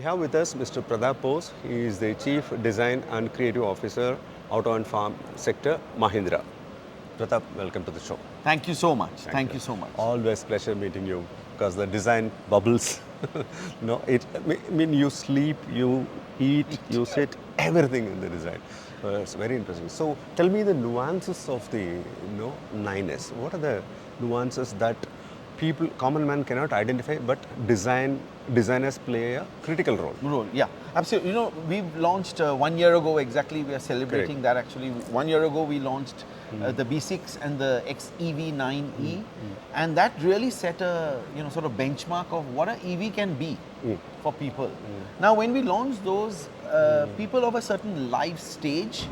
have with us Mr. Pratap Bose. He is the Chief Design and Creative Officer, Auto and Farm Sector, Mahindra. Pratap, welcome to the show. Thank you so much. Thank you so much. Always pleasure meeting you because the design bubbles. I mean, you sleep, you eat, you sit, everything in the design. It's very interesting. So tell me the nuances of the 9S. What are the nuances that common man cannot identify, but designers play a critical role? Yeah, absolutely. We've launched 1 year ago exactly. We are celebrating that actually. 1 year ago we launched the B6 and the XEV 9E, and that really set a sort of benchmark of what an EV can be for people. Now, when we launched those, people of a certain life stage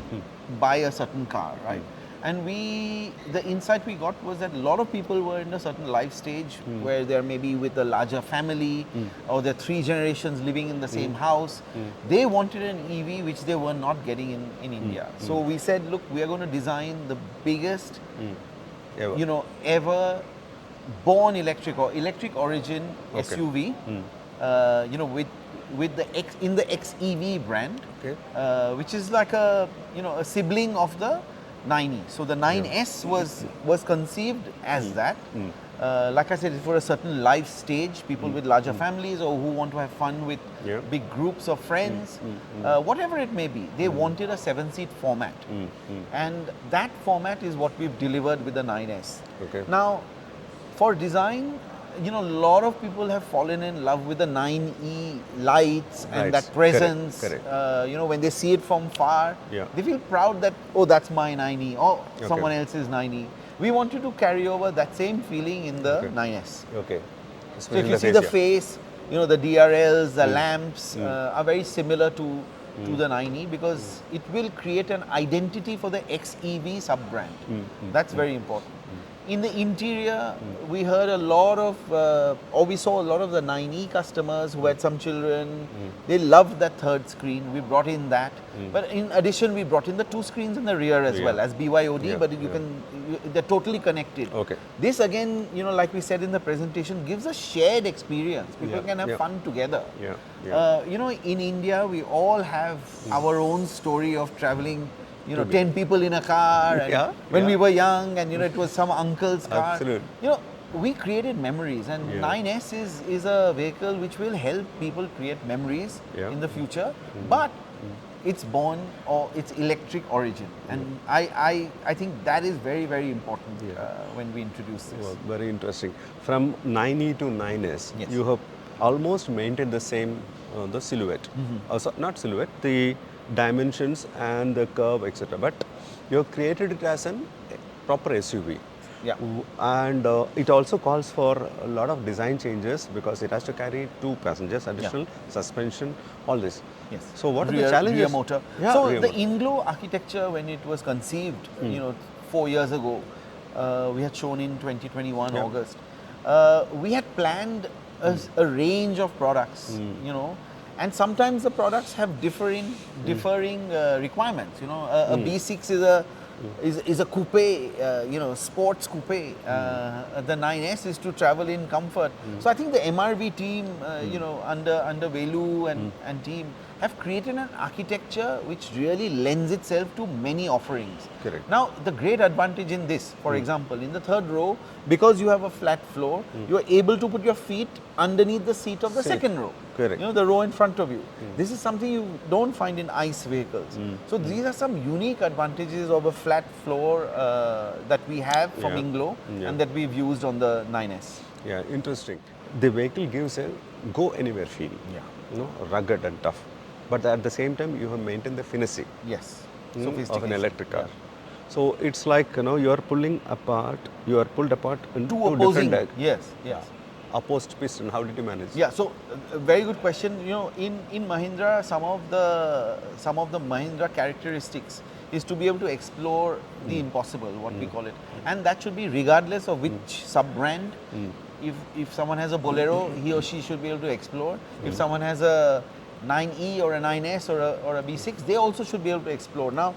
buy a certain car, right? And the insight we got was that a lot of people were in a certain life stage where they're maybe with a larger family or they're 3 generations living in the same house. They wanted an EV which they were not getting in India. So we said, look, we are going to design the biggest, ever born electric or electric origin SUV, with the XEV brand, which is like a sibling of the 9E. So the 9S was conceived as that. Like I said, it's for a certain life stage, people with larger families or who want to have fun with big groups of friends, whatever it may be. They wanted a 7-seat format. And that format is what we've delivered with the 9S. Now, for design, a lot of people have fallen in love with the 9E lights and that presence. When they see it from far, they feel proud that, oh, that's my 9E, or someone else's 9E. We wanted to carry over that same feeling in the 9S. So if you see the face, the DRLs, the lamps are very similar to the 9E because it will create an identity for the XEV sub-brand. That's very important. In the interior, we heard a lot of, we saw a lot of the 9E customers who had some children. They loved that third screen. We brought in that. But in addition, we brought in the 2 screens in the rear as well as BYOD, but they're totally connected. This again, like we said in the presentation, gives a shared experience. People can have fun together. In India, we all have our own story of traveling 10 people in a car and when we were young and it was some uncle's car. Absolutely. We created memories and 9S is a vehicle which will help people create memories in the future, but it's born or its electric origin, and I think that is very, very important when we introduce this. Well, very interesting. From 9E to 9S, you have almost maintained the same the silhouette. Also, not silhouette, the dimensions and the curve, etc. But you have created it as a proper SUV. And it also calls for a lot of design changes because it has to carry 2 passengers, additional suspension, all this. So what are the challenges? Rear motor. So the INGLO architecture, when it was conceived, 4 years ago, we had shown in 2021 August. We had planned a range of products, and sometimes the products have differing requirements. A B6 is a coupe, sports coupe. The 9S is to travel in comfort. So I think the MRV team, under Velu and team, have created an architecture which really lends itself to many offerings. Now, the great advantage in this, for example, in the 3rd row, because you have a flat floor, you are able to put your feet underneath the seat of the 2nd row. The row in front of you. This is something you don't find in ICE vehicles. So these are some unique advantages of a flat floor that we have from INGLO and that we've used on the 9S. Yeah, interesting. The vehicle gives a go anywhere feel. Rugged and tough. But at the same time, you have maintained the finesse of an electric car. So it's like you are pulled apart into 2 opposing different opposed piston. How did you manage? So very good question. In Mahindra, some of the Mahindra characteristics is to be able to explore the impossible, what we call it, and that should be regardless of which sub brand. If someone has a Bolero, he or she should be able to explore. If someone has a 9E or a 9S or a B6, they also should be able to explore. Now,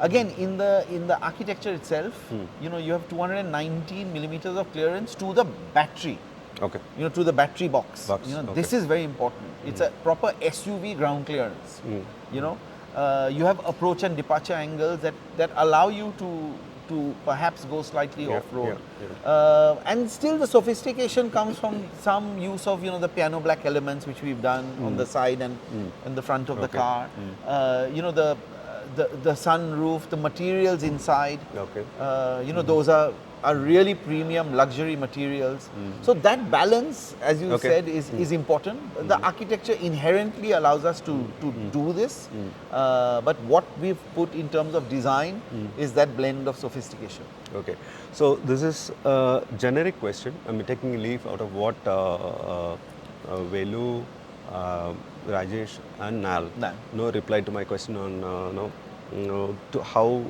again, in the architecture itself, you have 219 millimeters of clearance to the battery. Okay. You know, to the battery box. You know, Okay. this is very important. It's a proper SUV ground clearance. You know, you have approach and departure angles that allow you to perhaps go slightly off-road. And still the sophistication comes from some use of, you know, the piano black elements which we've done on the side and in the front of the car. You know, the sunroof, the materials inside. You know, those are really premium luxury materials. So that balance, as you said, is important. The architecture inherently allows us to do this, but what we've put in terms of design is that blend of sophistication. Okay, so this is a generic question. I'm taking a leaf out of what Velu, Rajesh and Nal replied to my question on to how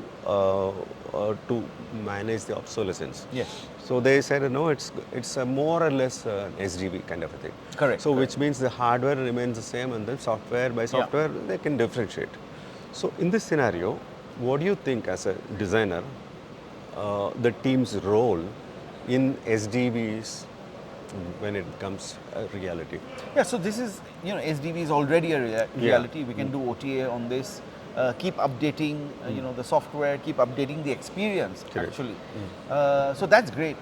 to manage the obsolescence. Yes. So they said it's a more or less SDV kind of a thing. Correct. So which means the hardware remains the same and then software by software they can differentiate. So in this scenario, what do you think as a designer the team's role in SDVs when it becomes a reality? Yeah, so this is, you know, SDV is already a reality. We can do OTA on this, keep updating, you know, the software, keep updating the experience actually. So that's great.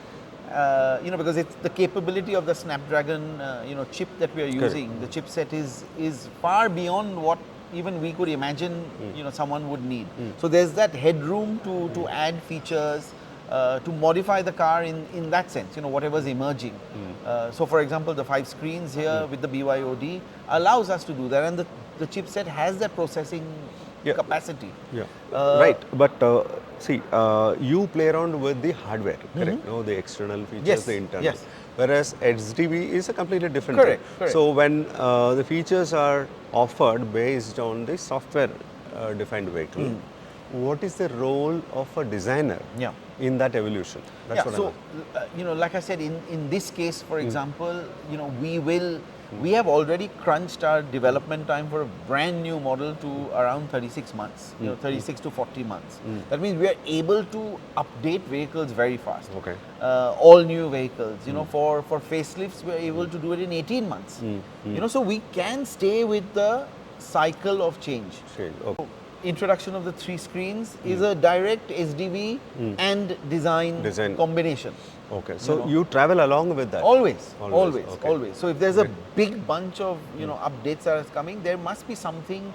You know, because it's the capability of the Snapdragon, you know, chip that we are using. The chipset is far beyond what even we could imagine, you know, someone would need. So there's that headroom to add features, to modify the car in that sense, you know, whatever's emerging. So for example, the 5 screens here with the BYOD allows us to do that, and the chipset has that processing capacity. Right, but see, you play around with the hardware, correct? No, the external features, the internal. Whereas SDV is a completely different thing. So when the features are offered based on the software defined vehicle, what is the role of a designer in that evolution? That's what so you know, like I said, in this case, for example, you know, we have already crunched our development time for a brand new model to around 36 months, you know, 36 to 40 months. That means we are able to update vehicles very fast. All new vehicles, you know, for facelifts, we are able to do it in 18 months. You know, so we can stay with the cycle of change. Introduction of the 3 screens is a direct SDV and design combination. So you travel along with that? Always. So if there's a big bunch of, you know, updates that are coming, there must be something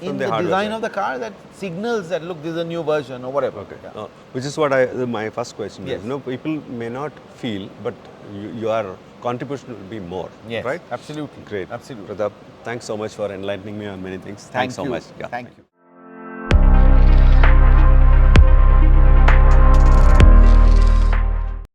in the design of the car that signals that, look, this is a new version or whatever. Which is what my first question is. You know, people may not feel, but your contribution will be more, right? Absolutely. Great. Absolutely. Pratap, thanks so much for enlightening me on many things. Thanks so much. Thank you.